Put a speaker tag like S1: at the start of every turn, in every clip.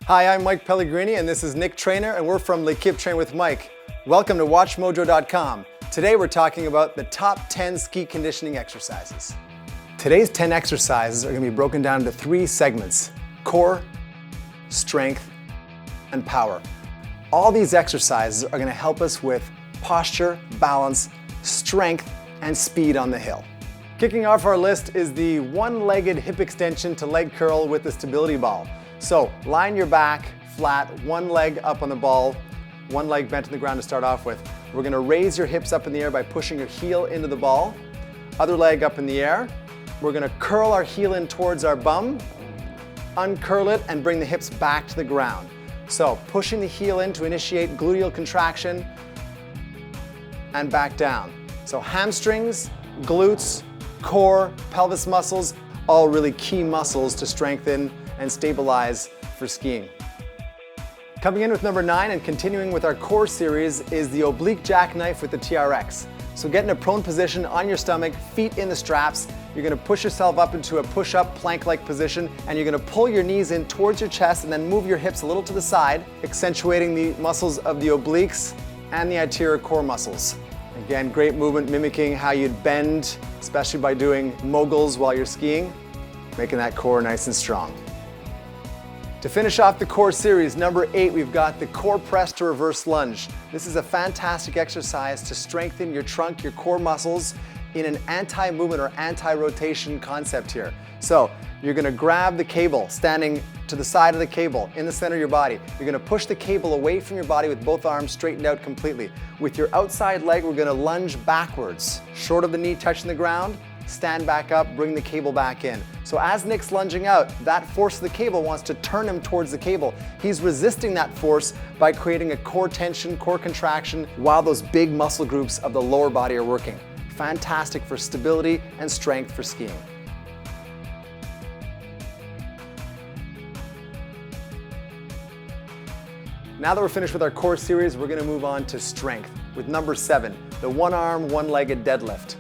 S1: Hi, I'm Mike Pelligrini and this is Nick Trainer and we're from L'Equipe Train with Mike. Welcome to WatchMojo.com. Today we're talking about the top 10 ski conditioning exercises. Today's 10 exercises are going to be broken down into 3 segments: core, strength, and power. All these exercises are going to help us with posture, balance, strength, and speed on the hill. Kicking off our list is the one-legged hip extension to leg curl with the stability ball. So line your back flat, one leg up on the ball, one leg bent to the ground to start off with. We're going to raise your hips up in the air by pushing your heel into the ball. Other leg up in the air. We're going to curl our heel in towards our bum, uncurl it, and bring the hips back to the ground. So pushing the heel in to initiate gluteal contraction and back down. So hamstrings, glutes, core, pelvis muscles, all really key muscles to strengthen and stabilize for skiing. Coming in with number 9 and continuing with our core series is the Oblique Jackknife with the TRX. So get in a prone position on your stomach, feet in the straps. You're going to push yourself up into a push-up plank-like position and you're going to pull your knees in towards your chest and then move your hips a little to the side, accentuating the muscles of the obliques and the anterior core muscles. Again, great movement mimicking how you'd bend, especially by doing moguls while you're skiing, making that core nice and strong. To finish off the core series, number 8, we've got the core press to reverse lunge. This is a fantastic exercise to strengthen your trunk, your core muscles in an anti-movement or anti-rotation concept here. So you're going to grab the cable, standing to the side of the cable, in the center of your body. You're going to push the cable away from your body with both arms straightened out completely. With your outside leg, we're going to lunge backwards, short of the knee touching the ground. Stand back up, bring the cable back in. So as Nick's lunging out, that force of the cable wants to turn him towards the cable. He's resisting that force by creating a core tension, core contraction, while those big muscle groups of the lower body are working. Fantastic for stability and strength for skiing. Now that we're finished with our core series, we're going to move on to strength with number 7, the one-arm, one-legged deadlift.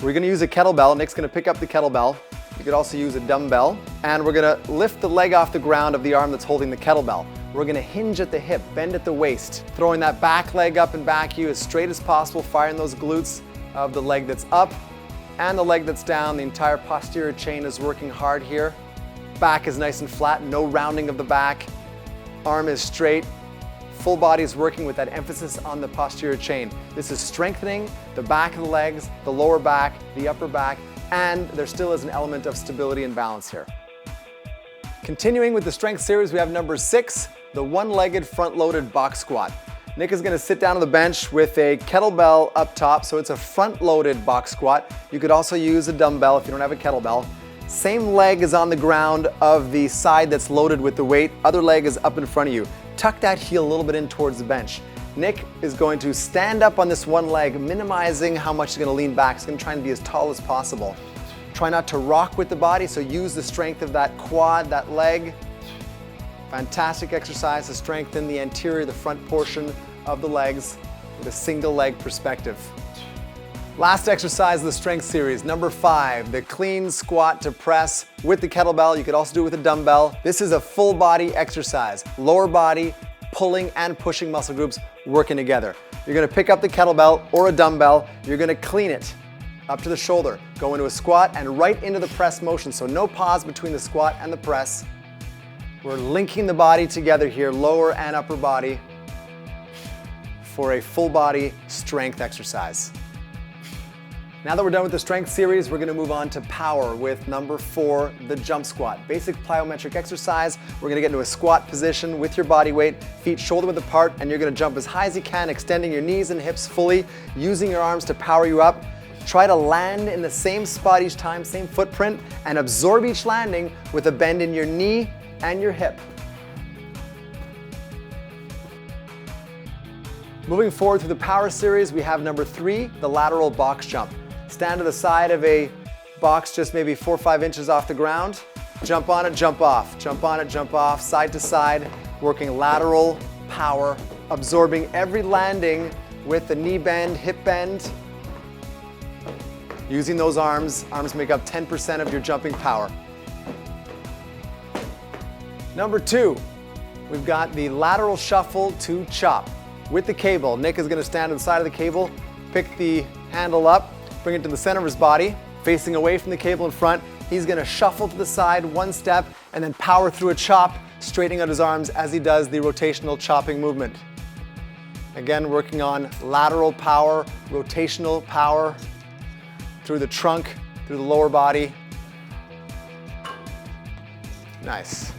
S1: We're going to use a kettlebell. Nick's going to pick up the kettlebell. You could also use a dumbbell. And we're going to lift the leg off the ground of the arm that's holding the kettlebell. We're going to hinge at the hip, bend at the waist, throwing that back leg up and back you as straight as possible, firing those glutes of the leg that's up and the leg that's down. The entire posterior chain is working hard here. Back is nice and flat, no rounding of the back. Arm is straight. Full body is working with that emphasis on the posterior chain. This is strengthening the back of the legs, the lower back, the upper back, and there still is an element of stability and balance here. Continuing with the strength series, we have number 6, the one-legged front-loaded box squat. Nick is going to sit down on the bench with a kettlebell up top, so it's a front-loaded box squat. You could also use a dumbbell if you don't have a kettlebell. Same leg is on the ground of the side that's loaded with the weight. Other leg is up in front of you. Tuck that heel a little bit in towards the bench. Nick is going to stand up on this one leg, minimizing how much he's going to lean back. He's going to try and be as tall as possible. Try not to rock with the body, so use the strength of that quad, that leg. Fantastic exercise to strengthen the anterior, the front portion of the legs with a single leg perspective. Last exercise of the strength series, number 5, the clean squat to press with the kettlebell. You could also do it with a dumbbell. This is a full body exercise. Lower body, pulling and pushing muscle groups working together. You're going to pick up the kettlebell or a dumbbell. You're going to clean it up to the shoulder. Go into a squat and right into the press motion. So no pause between the squat and the press. We're linking the body together here, lower and upper body, for a full body strength exercise. Now that we're done with the strength series, we're going to move on to power with number 4, the jump squat. Basic plyometric exercise. We're going to get into a squat position with your body weight, feet shoulder width apart, and you're going to jump as high as you can, extending your knees and hips fully, using your arms to power you up. Try to land in the same spot each time, same footprint, and absorb each landing with a bend in your knee and your hip. Moving forward through the power series, we have number 3, the lateral box jump. Stand to the side of a box just maybe 4 or 5 inches off the ground. Jump on it, jump off. Jump on it, jump off, side to side, working lateral power, absorbing every landing with the knee bend, hip bend. Using those arms make up 10% of your jumping power. Number 2, we've got the lateral shuffle to chop. With the cable, Nick is gonna stand on the side of the cable, pick the handle up, bring it to the center of his body, facing away from the cable in front. He's gonna shuffle to the side one step and then power through a chop, straightening out his arms as he does the rotational chopping movement. Again, working on lateral power, rotational power through the trunk, through the lower body. Nice.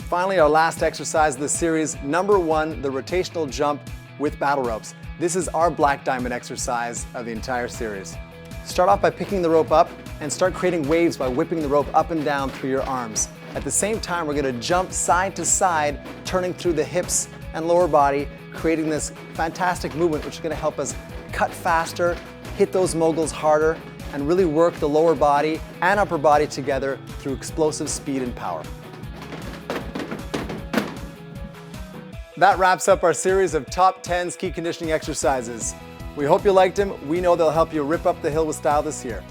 S1: Finally, our last exercise of the series, number 1, the rotational jump with battle ropes. This is our black diamond exercise of the entire series. Start off by picking the rope up and start creating waves by whipping the rope up and down through your arms. At the same time, we're gonna jump side to side, turning through the hips and lower body, creating this fantastic movement which is gonna help us cut faster, hit those moguls harder, and really work the lower body and upper body together through explosive speed and power. That wraps up our series of top 10 ski conditioning exercises. We hope you liked them. We know they'll help you rip up the hill with style this year.